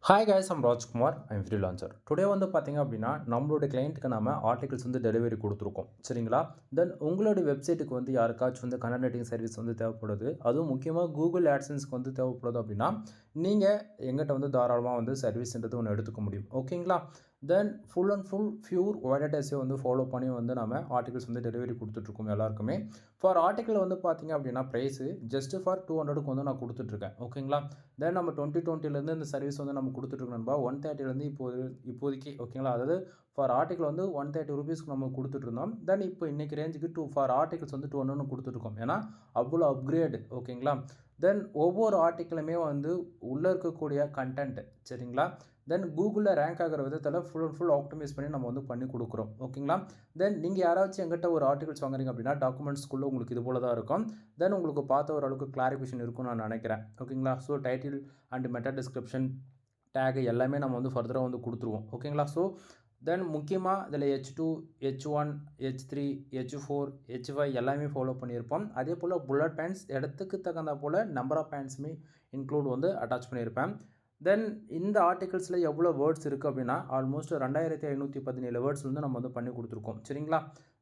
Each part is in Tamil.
Hi guys, I'm Rajkumar. I'm freelancer. Today வந்து பார்த்தீங்க அப்படின்னா நம்மளோட கிளைண்ட்டுக்கு நம்ம ஆர்டிகல்ஸ் வந்து டெலிவரி கொடுத்துருக்கோம் சரிங்களா. தென் உங்களோட வெப்சைட்டுக்கு வந்து யாருக்காச்சும் வந்து கண்டென்ட் ரைட்டிங் சர்வீஸ் வந்து தேவைப்படுது, அதுவும் முக்கியமாக கூகுள் ஆட்சன்ஸ்க்கு வந்து தேவைப்படுது அப்படின்னா நீங்கள் எங்கிட்ட வந்து தாராளமாக வந்து சர்வீஸ்ன்றது ஒன்று எடுத்துக்க முடியும் ஓகேங்களா. Then full and full pure ஒயர்டெஸை வந்து ஃபாலோ பண்ணி வந்து நம்ம ஆர்டிகல்ஸ் வந்து டெலிவரி கொடுத்துட்ருக்கோம் எல்லாருக்குமே. ஃபார் ஆர்டிக்கல் வந்து பார்த்தீங்க அப்படின்னா ப்ரைஸு ஜஸ்ட் ஃபார் 200க்கு வந்து நான் கொடுத்துட்ருக்கேன் ஓகேங்களா. தென் நம்ம 2020 இந்த சர்வீஸ் வந்து நம்ம கொடுத்துட்ருக்கோம் நண்பா. 130 இப்போதைக்கு ஓகேங்களா. அதாவது ஃபார் ஆர்டிக்கல் வந்து 130 ருபீஸ்க்கு நம்ம கொடுத்துட்ருந்தோம். தென் இப்போ இன்றைக்கி ரேஞ்சுக்கு ஃபார் ஆர்டிகல்ஸ் வந்து 200 கொடுத்துட்ருக்கோம். ஏன்னா அவ்வளோ அப்கிரேடு ஓகேங்களா. தென் ஒவ்வொரு ஆர்டிக்கிளுமே வந்து உள்ளே இருக்கக்கூடிய கண்டென்ட் சரிங்களா. தென் கூகுளில் ரேங்க் ஆகிற விதத்தில் ஃபுல் அண்ட் ஃபுல் ஆப்டிமைஸ் பண்ணி நம்ம வந்து பண்ணி கொடுக்குறோம் ஓகேங்களா. தென் நீங்கள் யாராச்சும் எங்கிட்ட ஒரு ஆர்டிகல்ஸ் வாங்குறீங்க அப்படின்னா டாக்குமெண்ட்ஸ்குள்ளே உங்களுக்கு இது போல தான் இருக்கும். தென் உங்களுக்கு பார்த்த ஓரளவுக்கு கிளாரிஃபிகேஷன் இருக்கும்னு நான் நினைக்கிறேன் ஓகேங்களா. So title and meta description take எல்லாமே நம்ம வந்து ஃபர்தராக வந்து கொடுத்துருவோம் ஓகேங்களா. ஸோ தென் முக்கியமாக இதில் H2 H1 H3 H4 H5 எல்லாமே ஃபாலோ பண்ணியிருப்போம். அதே போல் புல்லட் பாயிண்ட்ஸ் இடத்துக்கு தகுந்த போல் நம்பர் ஆஃப் பாயிண்ட்ஸுமே இன்க்ளூட் வந்து அட்டாச் பண்ணியிருப்பேன். தென் இந்த ஆர்டிகல்ஸில் எவ்வளோ வேர்ட்ஸ் இருக்குது அப்படின்னா ஆல்மோஸ்ட் 2517 வேர்ட்ஸ் வந்து நம்ம வந்து பண்ணி கொடுத்துருக்கோம் சரிங்களா.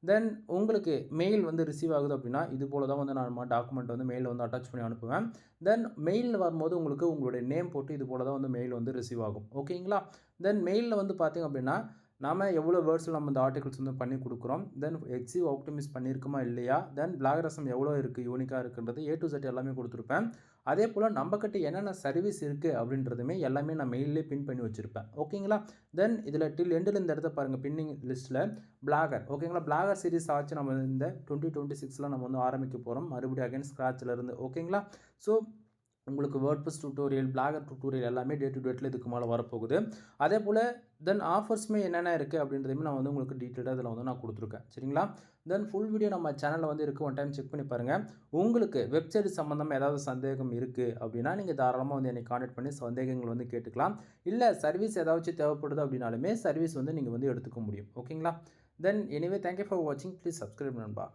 தென் உங்களுக்கு மெயில் வந்து ரிசீவ் ஆகுது அப்படின்னா இது போல் தான் வந்து நான் டாக்குமெண்ட் வந்து மெயிலில் வந்து அட்டாச் பண்ணி அனுப்புவேன். தென் மெயிலில் வரும்போது உங்களுக்கு உங்களுடைய நேம் போட்டு இது போல் தான் வந்து மெயில் வந்து ரிசீவ் ஆகும் ஓகேங்களா. தென் மெயிலில் வந்து பார்த்திங்க அப்படின்னா நம்ம எவ்வளோ வேர்ட்ஸில் நம்ம இந்த ஆர்டிகல்ஸ் வந்து பண்ணி கொடுக்குறோம். தென் எக்ஸிவ் ஆப்டிமைஸ் பண்ணியிருக்குமா இல்லையா, தென் பிளாகரசம் எவ்வளோ இருக்குது யூனிக்காக இருக்குன்றது A to Z எல்லாமே கொடுத்துருப்பேன். அதே போல் நம்மக்கிட்ட என்னென்ன சர்வீஸ் இருக்குது அப்படின்றதுமே எல்லாமே நான் மெயிலே பின் பண்ணி வச்சுருப்பேன் ஓகேங்களா. தென் இதில் டில் எண்டில் இந்த இடத்த பாருங்கள் பின்னிங் லிஸ்ட்டில் பிளாகர் ஓகேங்களா. பிளாகர் சீரிஸ் ஆச்சு நம்ம இந்த 2026 நம்ம வந்து ஆரம்பிக்க போகிறோம் மறுபடியும் அகைன் ஸ்க்ராட்சிலேருந்து ஓகேங்களா. ஸோ உங்களுக்கு வேர்ட்ப்ரெஸ் டியூட்டோரியல் பிளாகர் டியூட்டோரியல் எல்லாமே டே டு டேட்டில் இதுக்கு மேலே வரப்போகுது. அதே போல் தென் ஆஃபர்ஸுமே என்னென்ன இருக்குது அப்படின்றதையுமே நான் வந்து உங்களுக்கு டீட்டெயிலாக இதில் வந்து நான் கொடுத்துருக்கேன் சரிங்களா. தென் ஃபுல் வீடியோ நம்ம சேனலில் வந்து இருக்குது, ஒன் டைம் செக் பண்ணி பாருங்கள். உங்களுக்கு வெப்சைட் சம்மந்தமாக ஏதாவது சந்தேகம் இருக்குது அப்படின்னா நீங்கள் தாராளமாக வந்து என்னை கான்டாக்ட் பண்ணி சந்தேகங்கள் வந்து கேட்டுக்கலாம். இல்லை சர்வீஸ் ஏதாச்சும் தேவைப்படுது அப்படின்னாலுமே சர்வீஸ் வந்து நீங்கள் வந்து எடுத்துக்க முடியும் ஓகேங்களா. தென் எனிவே தேங்க்யூ ஃபார் வாட்சிங். ப்ளீஸ் சப்ஸ்கிரைப் நண்பா.